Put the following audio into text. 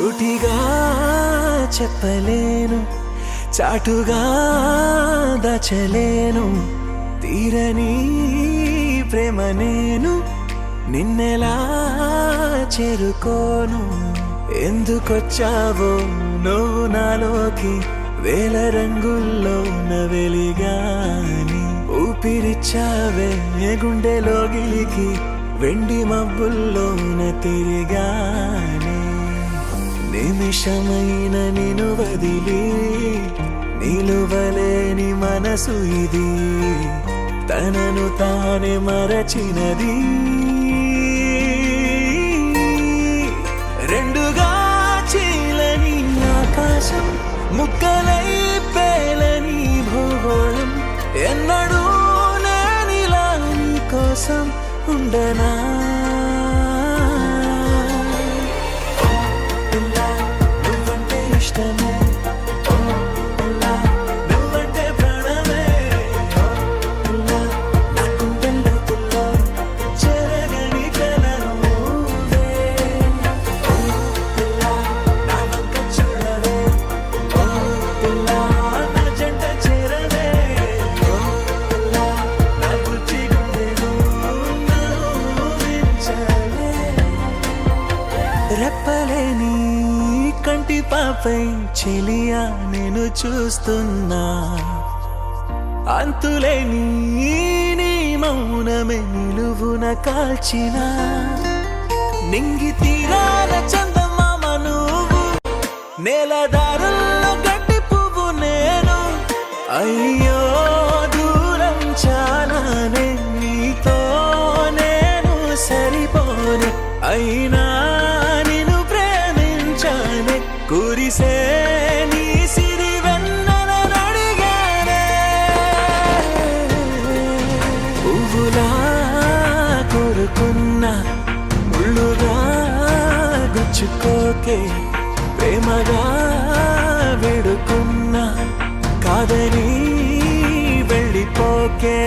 సూటిగా చెప్పలేను, చాటుగా దాచలేను తీరని ప్రేమ నేను నిన్నెలా చేరుకోను. ఎందుకొచ్చావో నువ్వు నాలోకి వేల రంగుల్లోన వెలిగాని ఊపిరిచ్చావే గుండెలోగిలికి వెండి మబ్బుల్లోన తిరిగాని నిమిషమైన నిన్ను వదిలి నిలువలేని మనసు ఇది తనను తానే మరచినది. రెండుగా చీలని ఆకాశం ముక్కలై పేలని భూగోళం ఎన్నడూ నేనిలా నీ కోసం ఉండనా. నువ్వంటే ఇష్టమే రెప్పలేని కంటి పాపై చెలియా నేను చూస్తున్నా. అంతులేని నీ మౌనమే నిలువున కాల్చిన నింగి తీరాల చందమామ నువ్వు, నేలదారుల్లో గడ్డి పువ్వు నేను. అయ్యో దూరం చాలానే నీతో నేను సరిపోనే, అయినా కురిసే నీ సిరి వెన్నెలను అడిగానే. పువ్వులా కోరుకున్న ముళ్ళుగా గుచ్చుకోకే, ప్రేమగా వేడుకున్న కాదని వెళ్ళిపోకే.